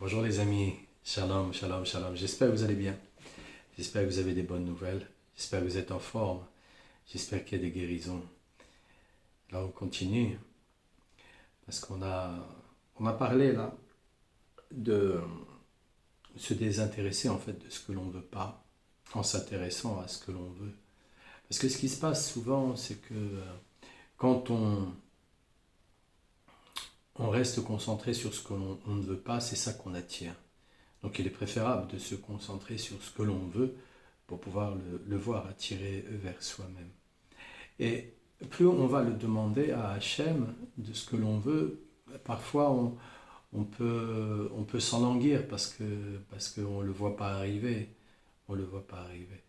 Bonjour les amis, shalom, shalom, shalom. J'espère que vous allez bien. J'espère que vous avez des bonnes nouvelles. J'espère que vous êtes en forme. J'espère qu'il y a des guérisons. Là, on continue parce qu'on a parlé là de se désintéresser en fait de ce que l'on ne veut pas en s'intéressant à ce que l'on veut. Parce que ce qui se passe souvent, c'est que quand on reste concentré sur ce que l'on ne veut pas, c'est ça qu'on attire. Donc il est préférable de se concentrer sur ce que l'on veut pour pouvoir le voir attirer vers soi-même. Et plus on va le demander à Hachem de ce que l'on veut, parfois on peut s'enlanguir parce qu'on ne le voit pas arriver. On le voit pas arriver.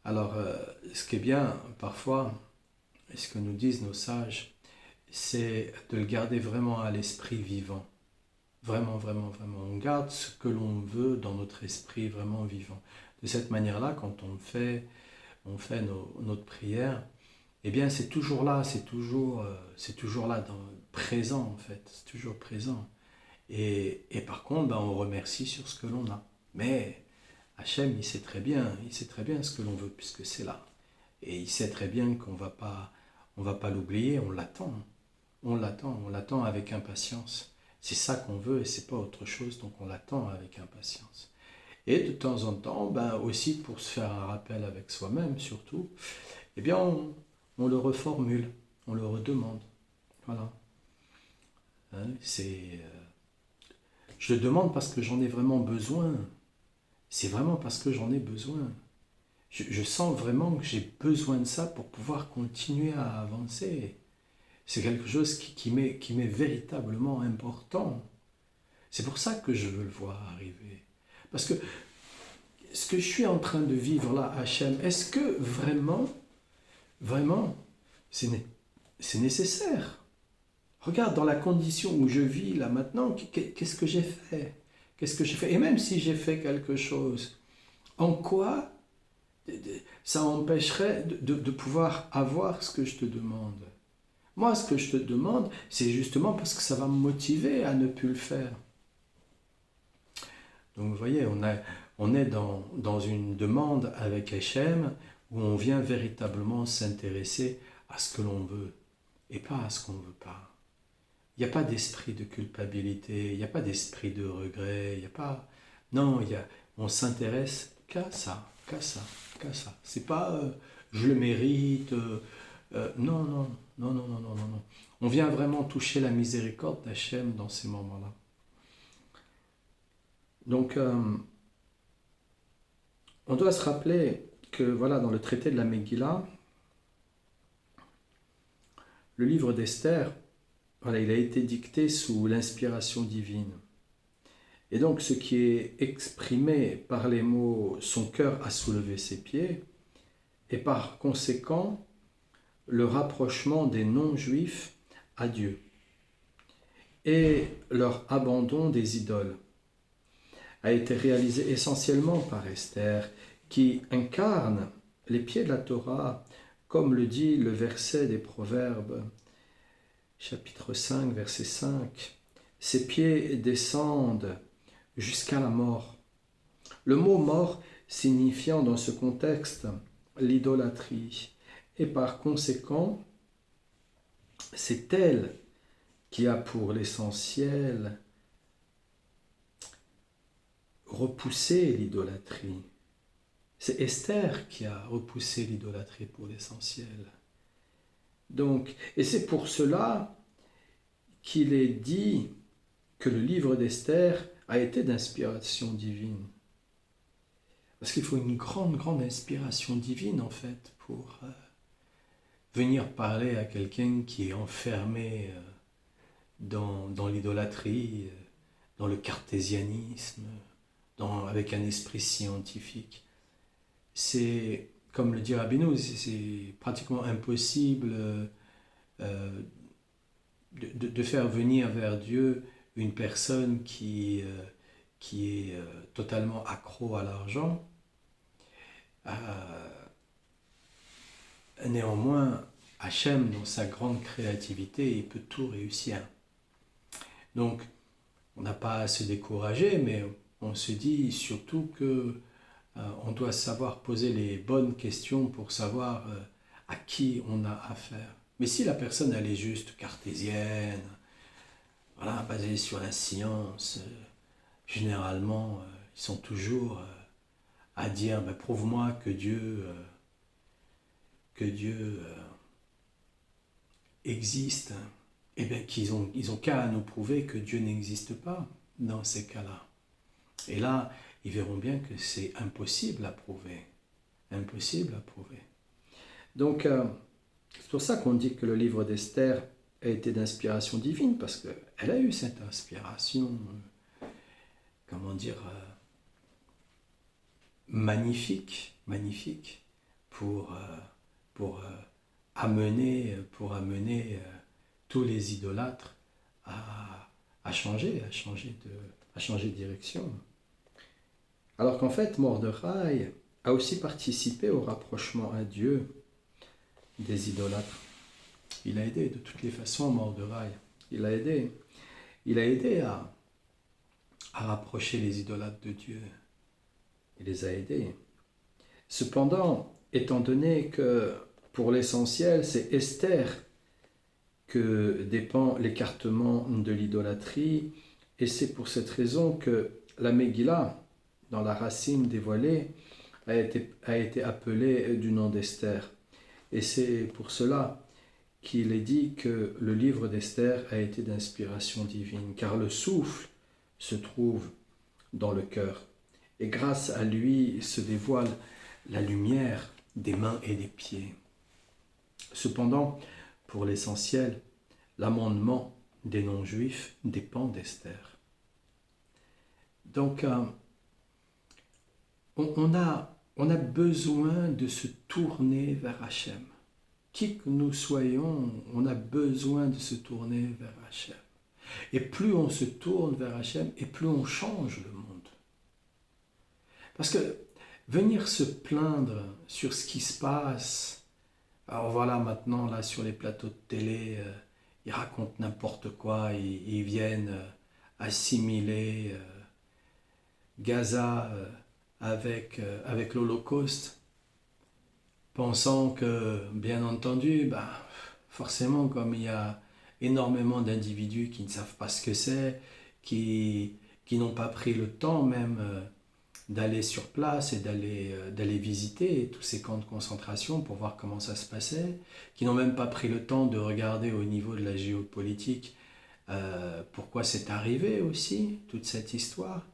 Alors, ce qui est bien, parfois, et ce que nous disent nos sages, c'est de le garder vraiment à l'esprit vivant. Vraiment, vraiment, vraiment. On garde ce que l'on veut dans notre esprit vraiment vivant. De cette manière-là, quand on fait notre prière, eh bien c'est toujours là, c'est toujours là, présent en fait, c'est toujours présent. Et par contre, on remercie sur ce que l'on a. Mais Hachem, il sait très bien ce que l'on veut puisque c'est là. Et il sait très bien qu'on va pas l'oublier, on l'attend avec impatience. C'est ça qu'on veut et c'est pas autre chose, donc on l'attend avec impatience. Et de temps en temps, aussi pour se faire un rappel avec soi-même surtout, eh bien on le reformule, on le redemande. Voilà. Hein, je le demande parce que j'en ai vraiment besoin. C'est vraiment parce que j'en ai besoin. Je sens vraiment que j'ai besoin de ça pour pouvoir continuer à avancer. C'est quelque chose qui m'est véritablement important. C'est pour ça que je veux le voir arriver. Parce que ce que je suis en train de vivre là, Hachem, est-ce que vraiment, c'est nécessaire? Regarde, dans la condition où je vis là maintenant, qu'est-ce que j'ai fait? Qu'est-ce que j'ai fait? Et même si j'ai fait quelque chose, en quoi ça empêcherait de pouvoir avoir ce que je te demande? Moi, ce que je te demande, c'est justement parce que ça va me motiver à ne plus le faire. Donc vous voyez, on est dans une demande avec Hachem où on vient véritablement s'intéresser à ce que l'on veut et pas à ce qu'on ne veut pas. Il n'y a pas d'esprit de culpabilité, il n'y a pas d'esprit de regret, il n'y a pas... Non, on s'intéresse qu'à ça, qu'à ça, qu'à ça. C'est pas je le mérite, non, non, non, non, non, non, non, non. On vient vraiment toucher la miséricorde d'Hachem dans ces moments-là. Donc, on doit se rappeler que, voilà, dans le traité de la Megillah, le livre d'Esther, voilà, il a été dicté sous l'inspiration divine. Et donc, ce qui est exprimé par les mots son cœur a soulevé ses pieds, et par conséquent, le rapprochement des non-juifs à Dieu et leur abandon des idoles a été réalisé essentiellement par Esther, qui incarne les pieds de la Torah, comme le dit le verset des Proverbes, chapitre 5, verset 5. Ses pieds descendent jusqu'à la mort. Le mot mort signifiant dans ce contexte l'idolâtrie. Et par conséquent, c'est elle qui a pour l'essentiel repoussé l'idolâtrie. C'est Esther qui a repoussé l'idolâtrie pour l'essentiel. Donc, et c'est pour cela qu'il est dit que le livre d'Esther a été d'inspiration divine. Parce qu'il faut une grande, grande inspiration divine, en fait, pour venir parler à quelqu'un qui est enfermé dans l'idolâtrie, dans le cartésianisme, avec un esprit scientifique. C'est, comme le dit Rabbeinu, c'est pratiquement impossible de faire venir vers Dieu une personne qui est totalement accro à l'argent. Néanmoins, Hachem, dans sa grande créativité, il peut tout réussir. Donc, on n'a pas à se décourager, mais on se dit surtout que on doit savoir poser les bonnes questions pour savoir à qui on a affaire. Mais si la personne elle est juste cartésienne, voilà, basée sur la science, généralement ils sont toujours à dire ben, prouve-moi que Dieu existe. Eh bien ils ont qu'à nous prouver que Dieu n'existe pas dans ces cas-là. Et là, ils verront bien que c'est impossible à prouver. Impossible à prouver. Donc, c'est pour ça qu'on dit que le livre d'Esther a été d'inspiration divine, parce qu'elle a eu cette inspiration, comment dire, magnifique pour amener tous les idolâtres à changer de direction. Alors qu'en fait, Mordechai a aussi participé au rapprochement à Dieu des idolâtres. Il a aidé de toutes les façons Mordechai. Il a aidé à rapprocher les idolâtres de Dieu. Il les a aidés. Cependant, étant donné que pour l'essentiel, c'est Esther que dépend l'écartement de l'idolâtrie, et c'est pour cette raison que la Megillah, dans la racine dévoilée, a été appelée du nom d'Esther. Et c'est pour cela qu'il est dit que le livre d'Esther a été d'inspiration divine, car le souffle se trouve dans le cœur. Et grâce à lui se dévoile la lumière des mains et des pieds. Cependant, pour l'essentiel, l'amendement des non-juifs dépend d'Esther. Donc, on a besoin de se tourner vers Hachem. Qui que nous soyons, on a besoin de se tourner vers Hachem. Et plus on se tourne vers Hachem, et plus on change le monde. Parce que venir se plaindre sur ce qui se passe, alors voilà maintenant là sur les plateaux de télé, ils racontent n'importe quoi, ils viennent assimiler Gaza avec l'Holocauste, pensant que, bien entendu, forcément, comme il y a énormément d'individus qui ne savent pas ce que c'est, qui n'ont pas pris le temps même d'aller sur place et d'aller visiter tous ces camps de concentration pour voir comment ça se passait, qui n'ont même pas pris le temps de regarder au niveau de la géopolitique pourquoi c'est arrivé aussi, toute cette histoire.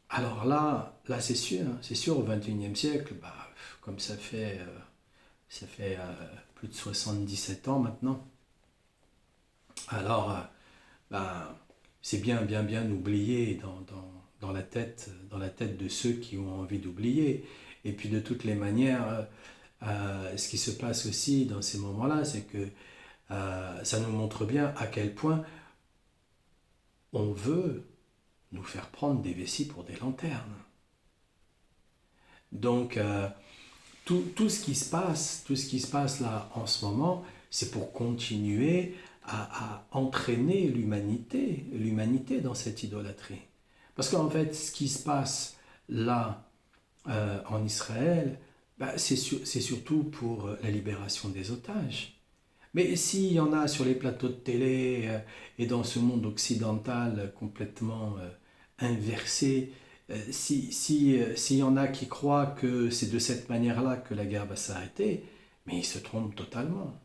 Alors là c'est sûr, au XXIe siècle, comme ça fait plus de 77 ans maintenant, alors c'est bien oublié dans la tête de ceux qui ont envie d'oublier. Et puis de toutes les manières, ce qui se passe aussi dans ces moments-là, c'est que ça nous montre bien à quel point on veut nous faire prendre des vessies pour des lanternes. Donc, tout ce qui se passe là en ce moment, c'est pour continuer à entraîner l'humanité dans cette idolâtrie. Parce qu'en fait, ce qui se passe là en Israël, c'est surtout pour la libération des otages. Mais s'il y en a sur les plateaux de télé et dans ce monde occidental complètement inversé, s'il y en a qui croient que c'est de cette manière-là que la guerre va s'arrêter, mais ils se trompent totalement.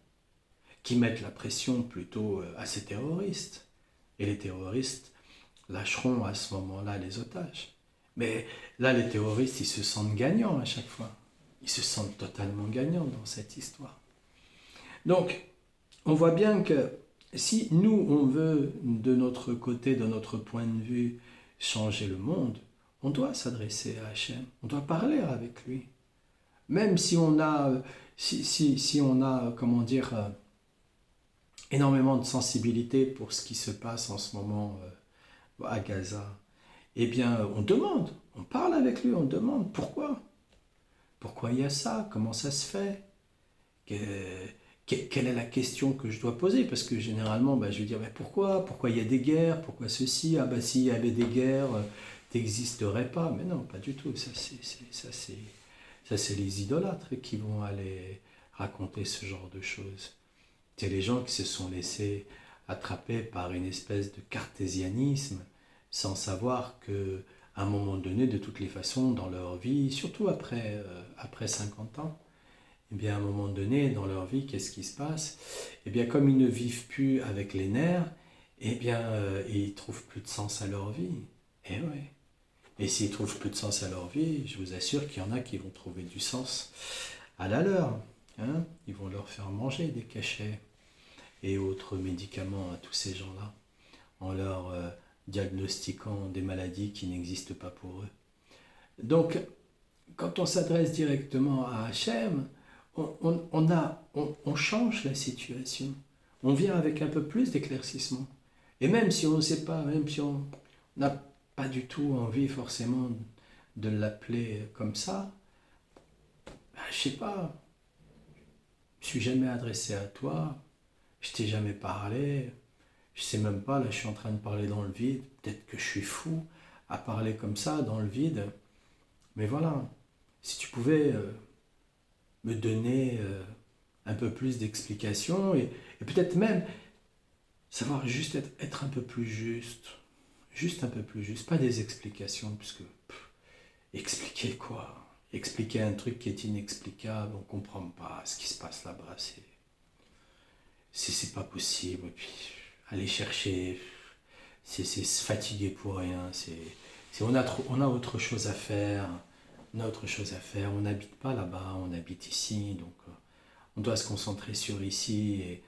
Qui mettent la pression plutôt à ces terroristes. Et les terroristes lâcheront à ce moment-là les otages. Mais là, les terroristes, ils se sentent gagnants à chaque fois. Ils se sentent totalement gagnants dans cette histoire. Donc, on voit bien que si nous, on veut, de notre côté, de notre point de vue, changer le monde, on doit s'adresser à Hachem, on doit parler avec lui. Même si on a, comment dire, énormément de sensibilité pour ce qui se passe en ce moment à Gaza, eh bien, on demande, on parle avec lui, on demande pourquoi. Pourquoi il y a ça? Comment ça se fait? quelle est la question que je dois poser? Parce que généralement, bah, je vais dire, mais pourquoi? Pourquoi il y a des guerres? Pourquoi ceci? Ah bah s'il y avait des guerres, t'existerais pas. Mais non, pas du tout. Ça, c'est les idolâtres qui vont aller raconter ce genre de choses. C'est les gens qui se sont laissés attraper par une espèce de cartésianisme, sans savoir que à un moment donné, de toutes les façons, dans leur vie, surtout après 50 ans, eh bien, à un moment donné, dans leur vie, qu'est-ce qui se passe? Eh bien, comme ils ne vivent plus avec les nerfs, eh bien, ils trouvent plus de sens à leur vie. Eh ouais. Et s'ils trouvent plus de sens à leur vie, je vous assure qu'il y en a qui vont trouver du sens à la leur. Hein. Ils vont leur faire manger des cachets et autres médicaments à tous ces gens-là, en leur diagnostiquant des maladies qui n'existent pas pour eux. Donc, quand on s'adresse directement à Hachem, on change la situation. On vient avec un peu plus d'éclaircissement. Et même si on ne sait pas, même si on n'a pas du tout envie forcément de l'appeler comme ça, ben, je sais pas, je ne suis jamais adressé à toi, je t'ai jamais parlé, je sais même pas, là je suis en train de parler dans le vide, peut-être que je suis fou à parler comme ça dans le vide, mais voilà, si tu pouvais me donner un peu plus d'explications et peut-être même savoir juste être un peu plus juste un peu plus juste, pas des explications, puisque expliquer quoi? Expliquer un truc qui est inexplicable, on comprend pas ce qui se passe là-bas, c'est pas possible, et puis aller chercher, c'est se fatiguer pour rien, on a autre chose à faire, on n'habite pas là-bas, on habite ici, donc on doit se concentrer sur ici,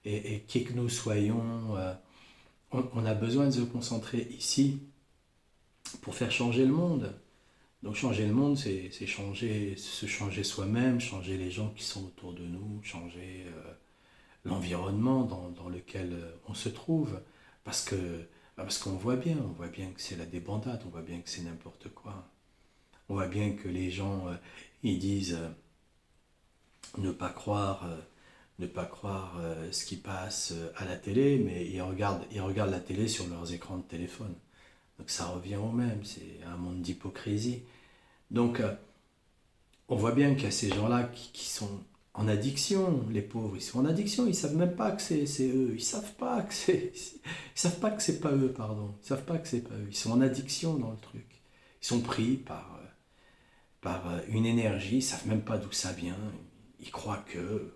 et qui que nous soyons, on a besoin de se concentrer ici pour faire changer le monde. Donc changer le monde, c'est se changer soi-même, changer les gens qui sont autour de nous, changer l'environnement dans lequel on se trouve. Parce qu'on on voit bien que c'est la débandade, on voit bien que c'est n'importe quoi. On voit bien que les gens, ils disent ne pas croire ce qui passe à la télé, mais ils regardent la télé sur leurs écrans de téléphone. Donc ça revient au même, c'est un monde d'hypocrisie. Donc on voit bien qu'il y a ces gens-là qui sont en addiction, les pauvres, ils sont en addiction, ils savent même pas que c'est eux, ils savent pas que savent pas que c'est pas eux, pardon, ils savent pas que c'est pas eux, ils sont en addiction dans le truc, ils sont pris par une énergie, ils savent même pas d'où ça vient, ils croient que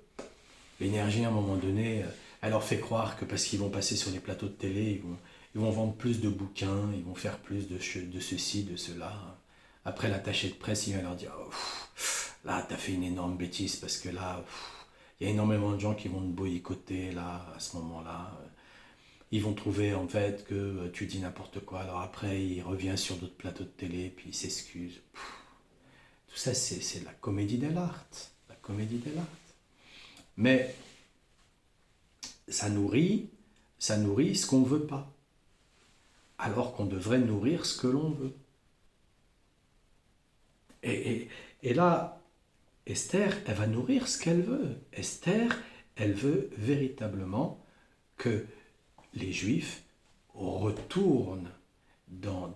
l'énergie à un moment donné, elle leur fait croire que parce qu'ils vont passer sur les plateaux de télé, ils vont vendre plus de bouquins, ils vont faire plus de ceci, de cela. Après l'attaché de presse, il va leur dire oh, là, t'as fait une énorme bêtise parce que là, il y a énormément de gens qui vont te boycotter là, à ce moment-là. Ils vont trouver en fait que tu dis n'importe quoi. Alors après, il revient sur d'autres plateaux de télé, puis il s'excuse. Tout ça, c'est la comédie de l'art. La comédie de l'art. Mais ça nourrit ce qu'on ne veut pas. Alors qu'on devrait nourrir ce que l'on veut. Et là, Esther, elle va nourrir ce qu'elle veut. Esther, elle veut véritablement que les Juifs retournent dans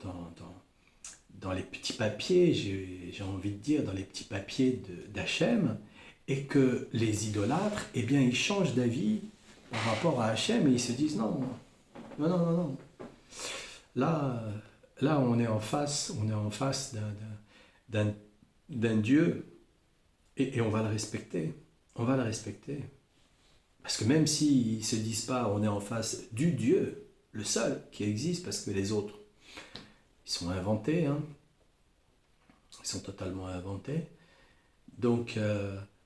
les petits papiers, j'ai envie de dire, dans les petits papiers d'Hachem, et que les idolâtres, eh bien, ils changent d'avis par rapport à Hachem et ils se disent non, non, non, non, non. Là, on est en face d'un Dieu et on va le respecter. On va le respecter. Parce que même s'ils ne se disent pas on est en face du Dieu, le seul qui existe, parce que les autres, ils sont inventés, hein. Ils sont totalement inventés. Donc,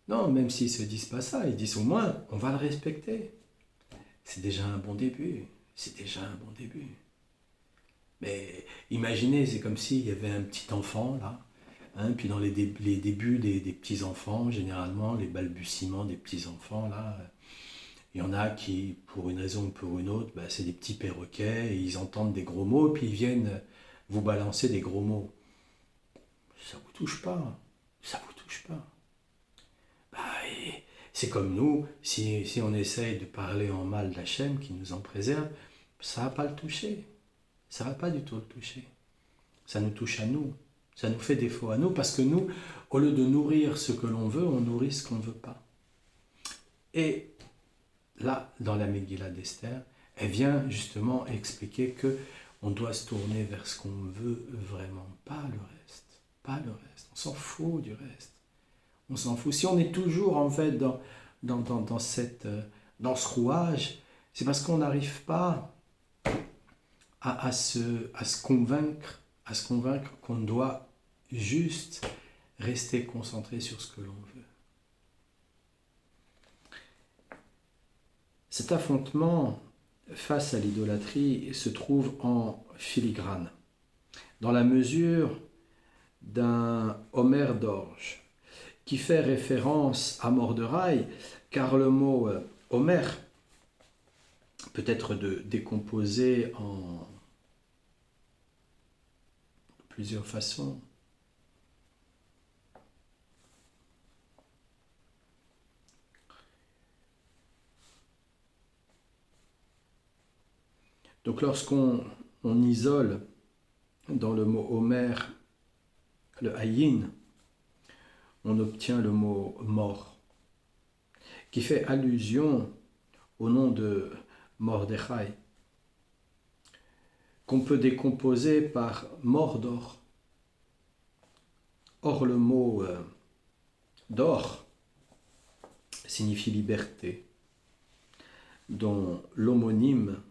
non, même s'ils ne se disent pas ça, ils disent au moins on va le respecter. C'est déjà un bon début. C'est déjà un bon début. Mais imaginez, c'est comme s'il y avait un petit enfant là, hein, puis dans les débuts des petits-enfants, généralement, les balbutiements des petits-enfants là, il y en a qui, pour une raison ou pour une autre, bah, c'est des petits perroquets, et ils entendent des gros mots, puis ils viennent vous balancer des gros mots. Ça vous touche pas, ça vous touche pas. Bah, C'est comme nous, si on essaye de parler en mal d'Hachem, qui nous en préserve, ça ne va pas le toucher. Ça ne va pas du tout le toucher. Ça nous touche à nous. Ça nous fait défaut à nous, parce que nous, au lieu de nourrir ce que l'on veut, on nourrit ce qu'on ne veut pas. Et là, dans la Megillah d'Esther, elle vient justement expliquer que on doit se tourner vers ce qu'on veut vraiment, pas le reste. Pas le reste. On s'en fout du reste. On s'en fout. Si on est toujours en fait dans ce rouage, c'est parce qu'on n'arrive pas à se convaincre qu'on doit juste rester concentré sur ce que l'on veut. Cet affrontement face à l'idolâtrie se trouve en filigrane, dans la mesure d'un Homer d'orge, qui fait référence à Morderaï, car le mot Homer peut être décomposé en plusieurs façons. Donc lorsqu'on isole dans le mot Homer le Ayin, on obtient le mot mort, qui fait allusion au nom de Mordechai, qu'on peut décomposer par Mordor. Or, le mot d'or signifie liberté, dont l'homonyme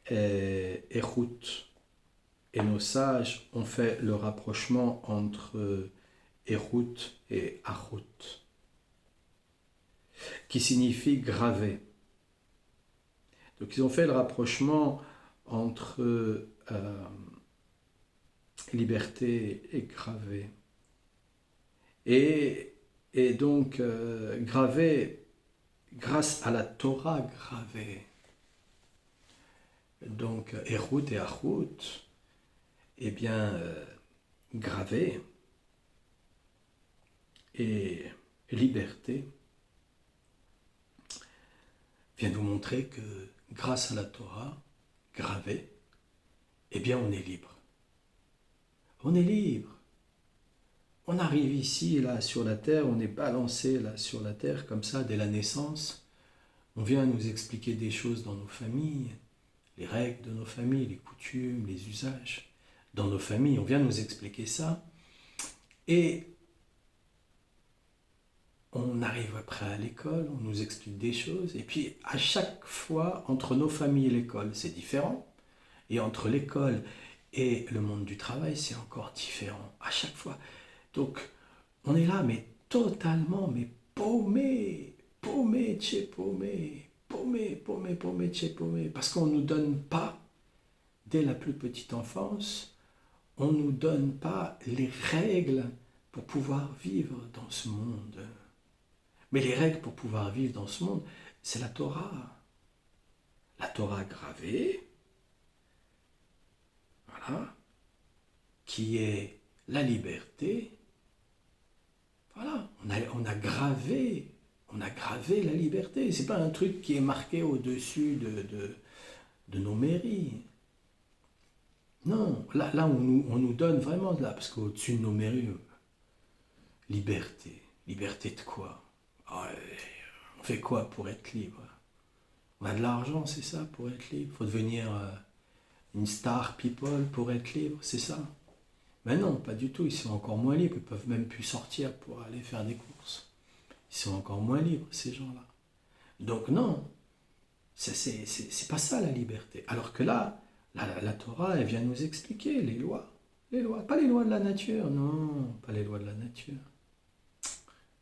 est Échout. Et nos sages ont fait le rapprochement entre Échout et Achout, qui signifie gravé. Donc ils ont fait le rapprochement entre liberté et gravé. Et donc gravé grâce à la Torah gravée. Donc Échout et Achout, eh bien gravé et liberté vient nous montrer que grâce à la Torah gravée, eh bien on est libre. On est libre. On arrive ici, là, sur la terre, on est balancé, là, sur la terre, comme ça, dès la naissance. On vient nous expliquer des choses dans nos familles, les règles de nos familles, les coutumes, les usages. Dans nos familles, on vient nous expliquer ça. Et on arrive après à l'école, on nous explique des choses. Et puis, à chaque fois, entre nos familles et l'école, c'est différent. Et entre l'école et le monde du travail, c'est encore différent. À chaque fois. Donc, on est là, mais totalement, mais paumé, tché paumé, tché paumé, parce qu'on ne nous donne pas, dès la plus petite enfance, on ne nous donne pas les règles pour pouvoir vivre dans ce monde. Mais les règles pour pouvoir vivre dans ce monde, c'est la Torah. La Torah gravée, voilà, qui est la liberté. Voilà, on a gravé la liberté. C'est pas un truc qui est marqué au-dessus de nos mairies. Non, là on nous donne vraiment de là, parce qu'au-dessus de nos mairies, liberté. Liberté de quoi? On fait quoi pour être libre? On a de l'argent, c'est ça, pour être libre? Il faut devenir une star people pour être libre, c'est ça? Mais non, pas du tout, ils sont encore moins libres, ils peuvent même plus sortir pour aller faire des courses. Ils sont encore moins libres, ces gens-là. Donc non, c'est pas ça la liberté. Alors que là, la Torah, elle vient nous expliquer les lois. Les lois, pas les lois de la nature, non, pas les lois de la nature.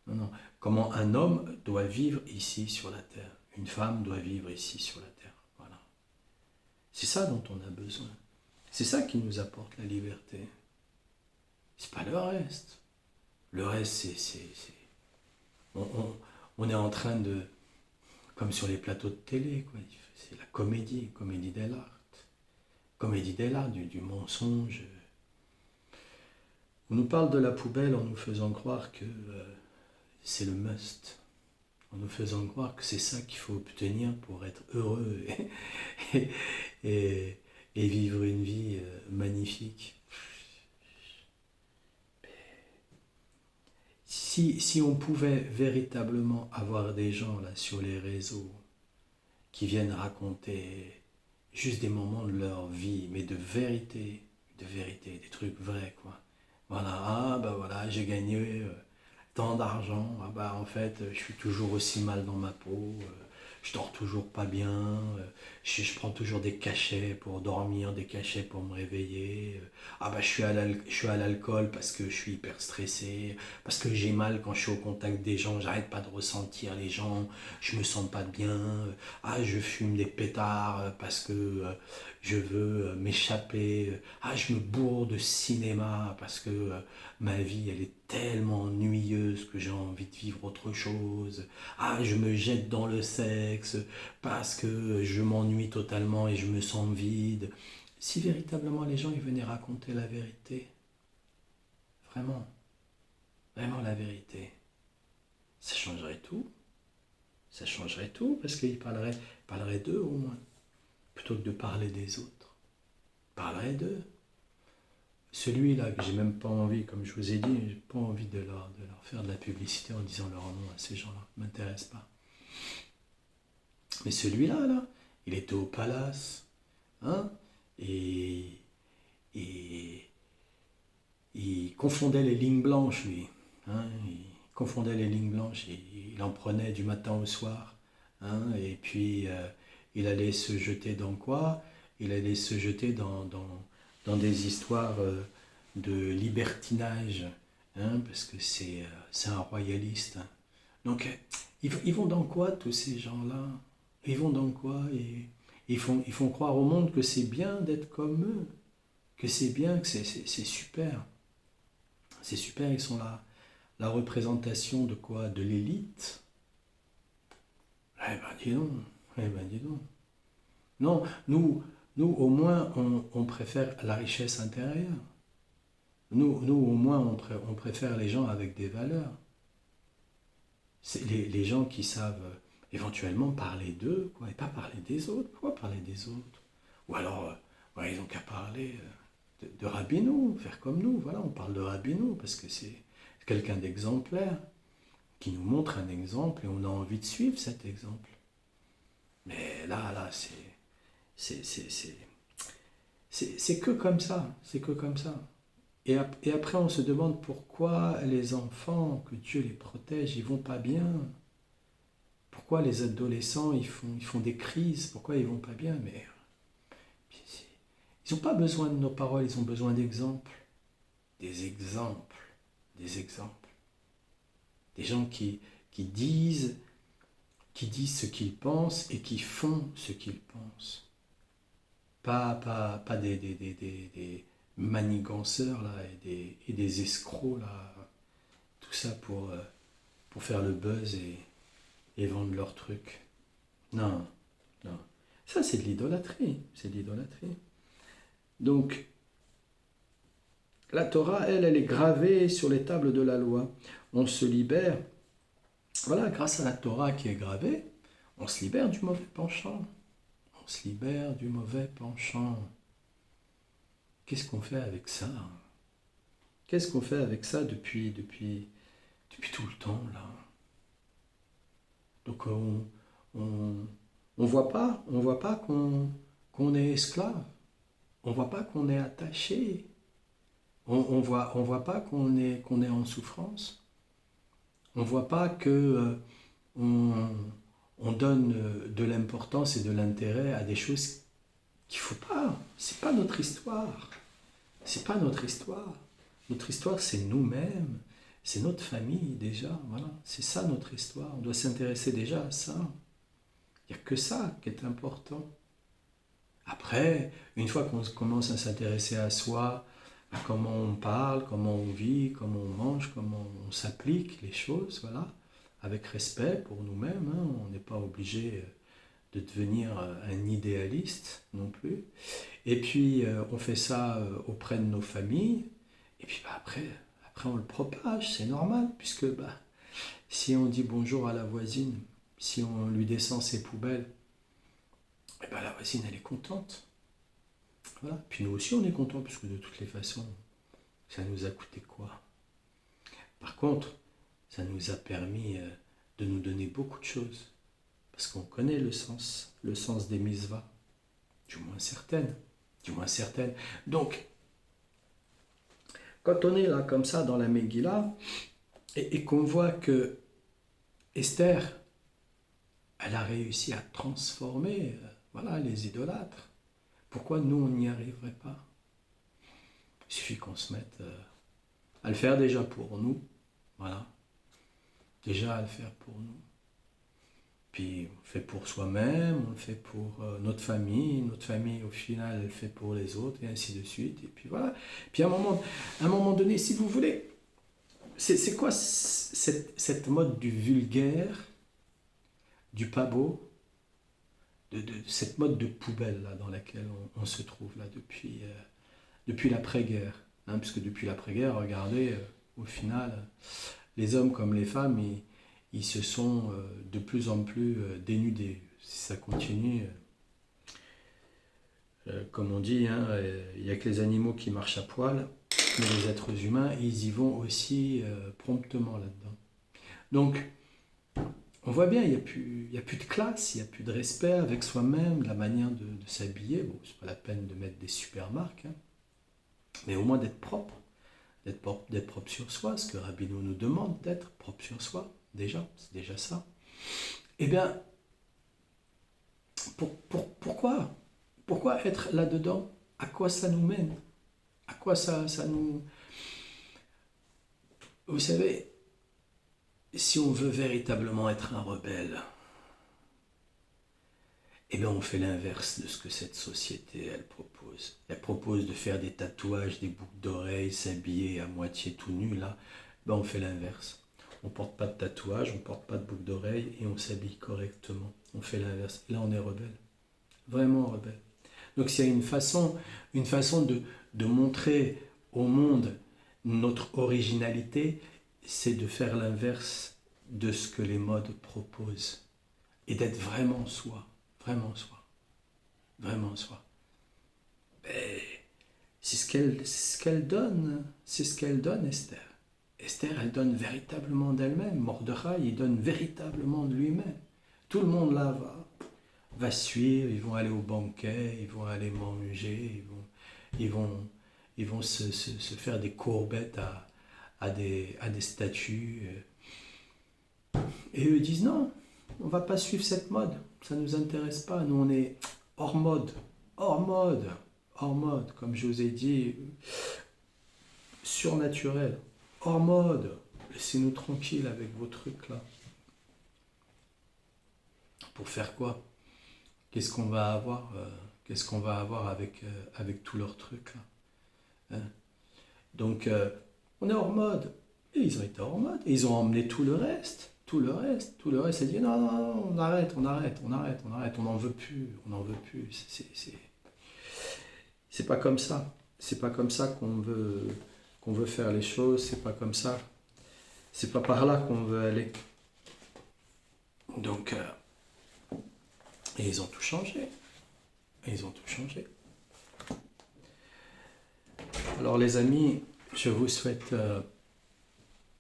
Non, non. Comment un homme doit vivre ici sur la terre. Une femme doit vivre ici sur la terre. Voilà. C'est ça dont on a besoin. C'est ça qui nous apporte la liberté. C'est pas le reste. Le reste, on est en train de, comme sur les plateaux de télé, quoi. C'est la comédie dell'arte. Comédie dell'arte, du mensonge. On nous parle de la poubelle en nous faisant croire que c'est le must. en nous faisant croire que c'est ça qu'il faut obtenir pour être heureux et, et- et vivre une vie magnifique. Si on pouvait véritablement avoir des gens là sur les réseaux qui viennent raconter juste des moments de leur vie, mais de vérité, des trucs vrais, quoi. Voilà, ah bah voilà, j'ai gagné tant d'argent, ah bah en fait, je suis toujours aussi mal dans ma peau, je dors toujours pas bien, je prends toujours des cachets pour dormir, des cachets pour me réveiller, ah bah je suis à l'alcool parce que je suis hyper stressé, parce que j'ai mal quand je suis au contact des gens, j'arrête pas de ressentir les gens, je me sens pas bien, ah je fume des pétards parce que je veux m'échapper, ah je me bourre de cinéma parce que ma vie elle est tellement ennuyeuse que j'ai envie de vivre autre chose, ah je me jette dans le sexe parce que je m'ennuie totalement et je me sens vide. Si véritablement les gens ils venaient raconter la vérité, vraiment, vraiment la vérité, ça changerait tout. Ça changerait tout parce qu'ils parleraient d'eux au moins, plutôt que de parler des autres. Ils parleraient d'eux. Celui-là que j'ai même pas envie, comme je vous ai dit, j'ai pas envie de leur faire de la publicité en disant leur nom à ces gens-là, ne m'intéresse pas. Mais celui-là, là, il était au palace, hein, et, et il confondait les lignes blanches, lui. Hein, il confondait les lignes blanches, et il en prenait du matin au soir. Hein, et puis, il allait se jeter dans quoi? Il allait se jeter dans des histoires de libertinage, hein, parce que c'est un royaliste. Hein. Donc, ils vont dans quoi, tous ces gens-là? Ils vont dans quoi? Et ils font croire au monde que c'est bien d'être comme eux, que c'est bien, que c'est super. C'est super, ils sont là. La représentation de quoi? De l'élite? Eh ben dis donc, eh ben dis donc. Non, nous au moins, on préfère la richesse intérieure. Nous au moins, on préfère les gens avec des valeurs. C'est les gens qui savent éventuellement parler d'eux, quoi, et pas parler des autres. Pourquoi parler des autres? Ou alors, ouais, ils n'ont qu'à parler de Rabbeinu, faire comme nous. Voilà, on parle de Rabbeinu parce que c'est quelqu'un d'exemplaire qui nous montre un exemple et on a envie de suivre cet exemple. Mais là, c'est que comme ça, c'est que comme ça. Et après, on se demande pourquoi les enfants, que Dieu les protège, ils vont pas bien. Pourquoi les adolescents, ils font des crises, pourquoi ils vont pas bien. Mais ils n'ont pas besoin de nos paroles, ils ont besoin d'exemples. Des exemples, des exemples. Des gens qui disent ce qu'ils pensent et qui font ce qu'ils pensent. Pas des maniganceurs là, et des escrocs là, tout ça pour faire le buzz et vendre leurs trucs. Non, non. Ça c'est de l'idolâtrie, c'est de l'idolâtrie. Donc la Torah, elle est gravée sur les tables de la loi. On se libère, voilà, grâce à la Torah qui est gravée, on se libère du mauvais penchant. On se libère du mauvais penchant. Qu'est-ce qu'on fait avec ça? Qu'est-ce qu'on fait avec ça depuis tout le temps là? Donc on voit pas qu'on est esclave. On voit pas qu'on est attaché. On voit pas qu'on est en souffrance. On voit pas que on donne de l'importance et de l'intérêt à des choses qu'il faut pas. C'est pas notre histoire. C'est pas notre histoire. Notre histoire, c'est nous-mêmes. C'est notre famille déjà. Voilà. C'est ça notre histoire. On doit s'intéresser déjà à ça. Il n'y a que ça qui est important. Après, une fois qu'on commence à s'intéresser à soi, à comment on parle, comment on vit, comment on mange, comment on s'applique les choses, voilà, avec respect pour nous-mêmes, hein, on n'est pas obligé de devenir un idéaliste non plus. Et puis, on fait ça auprès de nos familles, et puis bah, après on le propage, c'est normal, puisque bah, si on dit bonjour à la voisine, si on lui descend ses poubelles, eh ben la voisine, elle est contente. Voilà. Puis nous aussi, on est contents, puisque de toutes les façons, ça nous a coûté quoi? Par contre, ça nous a permis de nous donner beaucoup de choses, parce qu'on connaît le sens des mitzvahs, du moins certaines. Donc, quand on est là, comme ça, dans la Megillah, et qu'on voit que Esther, elle a réussi à transformer voilà, les idolâtres, pourquoi nous, on n'y arriverait pas? Il suffit qu'on se mette à le faire déjà pour nous, voilà, déjà à le faire pour nous. Puis on le fait pour soi-même, on le fait pour notre famille au final elle le fait pour les autres, et ainsi de suite. Et puis voilà. Puis à un moment donné, si vous voulez, c'est quoi cette mode du vulgaire, du pas beau, de cette mode de poubelle là, dans laquelle on se trouve là depuis l'après-guerre, hein, puisque depuis l'après-guerre, regardez, au final, les hommes comme les femmes, ils se sont de plus en plus dénudés. Si ça continue, comme on dit, hein, il n'y a que les animaux qui marchent à poil, mais les êtres humains, ils y vont aussi promptement là-dedans. Donc, on voit bien, il n'y a plus de classe, il n'y a plus de respect avec soi-même, la manière de s'habiller. Bon, c'est pas la peine de mettre des super marques, hein, mais au moins d'être propre. D'être propre sur soi, ce que Rabbeinu nous demande d'être propre sur soi, déjà, c'est déjà ça. Eh bien, pourquoi être là-dedans? À quoi ça nous mène? À quoi ça nous... Vous savez, si on veut véritablement être un rebelle, eh bien on fait l'inverse de ce que cette société, elle propose. Elle propose de faire des tatouages, des boucles d'oreilles, s'habiller à moitié tout nu, là. Ben on fait l'inverse. On ne porte pas de tatouage, on ne porte pas de boucles d'oreilles et on s'habille correctement. On fait l'inverse. Et là, on est rebelle. Vraiment rebelle. Donc, s'il y a une façon de montrer au monde notre originalité, c'est de faire l'inverse de ce que les modes proposent. Et d'être vraiment soi. Vraiment soi. Vraiment soi. Et c'est ce qu'elle donne. C'est ce qu'elle donne, Esther. Esther, elle donne véritablement d'elle-même. Mordechai, il donne véritablement de lui-même. Tout le monde là va suivre, ils vont aller au banquet, ils vont aller manger, ils vont se faire des courbettes à des statues. Et eux disent non, on ne va pas suivre cette mode, ça ne nous intéresse pas, nous on est hors mode, comme je vous ai dit, surnaturel, hors mode, laissez-nous tranquilles avec vos trucs là. Pour faire quoi? Qu'est-ce qu'on va avoir avec tous leurs trucs là, hein? Donc on est hors mode. Et ils ont été hors mode. Et ils ont emmené tout le reste. C'est dit non, on arrête, on n'en veut plus. C'est pas comme ça. C'est pas comme ça qu'on veut faire les choses. C'est pas comme ça. C'est pas par là qu'on veut aller. Donc, et ils ont tout changé. Alors les amis, je vous souhaite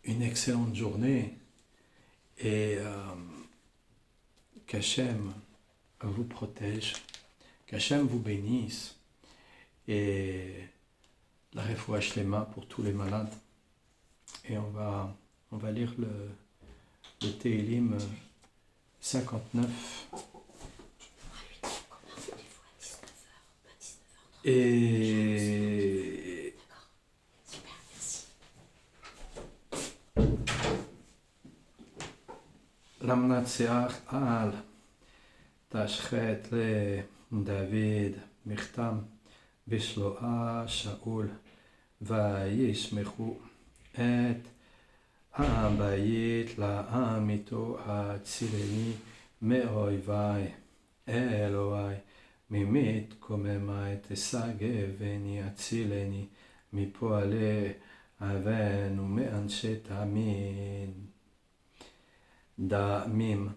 une excellente journée et qu'Hachem vous protège, qu'Hachem vous bénisse et la refoua shlema pour tous les malades. Et on va lire le Tehillim 59. Et למנצח על תשחט לדוד מכתם בשלועה שאול וישמחו את הבית לעם איתו הצילני מאויבי אלוהי ממית קוממי תשגבני הצילני מפועלי אבן ומאנשי תמיד דמים.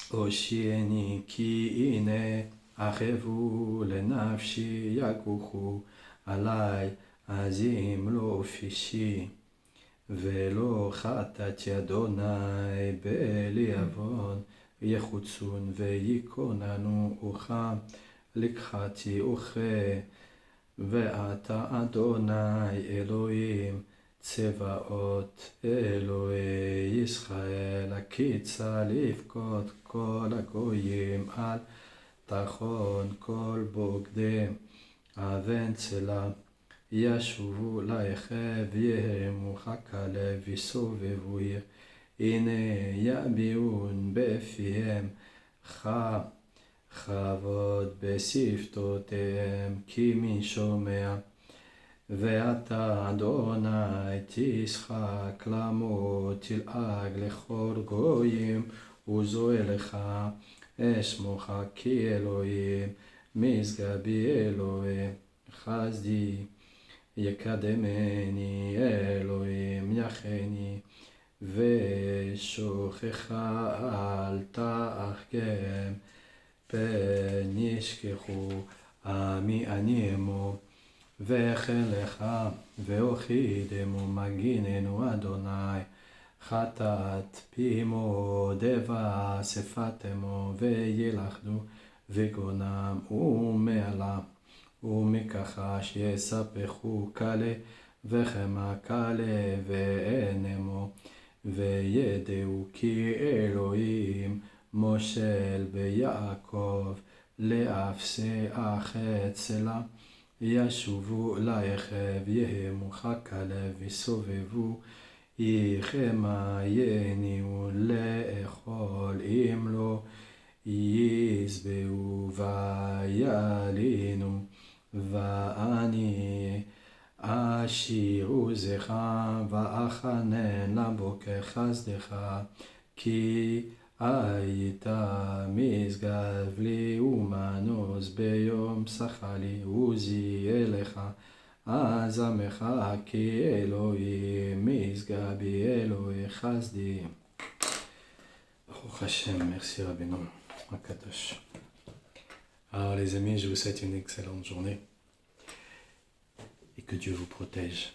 הושיעני כי הנה ערבו לנפשי יגוחו עלי עזים לא פישי. ולא חטאתי אדוני בלי עוון יחוצון ויקוננו אוחה לקחתי אוחה. ואתה אדוני אלוהים צבאות אלוהי ישראל הקיצה לבכות כל הגויים על תחון כל בוגדי אבן צלה. ישובו ליכב יהמוך כלב יסובבו הנה יביעון בפיהם כבוד בשפתותיהם כי מי שומע. ואתה אדוני תשחק למות תלעג לכל גויים וזוהה לך אשמוך כי אלוהים משגבי אלוהי חסדי. יקדמני אלוהים יחני ושוכחה אל תחכם פן ישכחו עמי אני עמו. וכן לך והוחידמו מגיננו אדוני חטאת פימו דבה שפתמו וילכדו וגונם ומעלה ומכחש יספחו כלה וחמה כלה ואינמו. וידעו כי אלוהים מושל ביעקב לאפסי החץ שלה. ישובו ליכב יהמוך כלב יסובבו יחמה יניעו לאכול אם לא ישבעו וילינו. ואני אשיר עוזך ואחנן לבוקר חסדך כי היית משגב לי ומנוס ביום שכלי עוזי אליך עזמך כי אלוהים משגבי אלוהי חסדי. Baruch Hashem, merci Rabbeinu Akadosh. Alors les amis, je vous souhaite une excellente journée et que Dieu vous protège.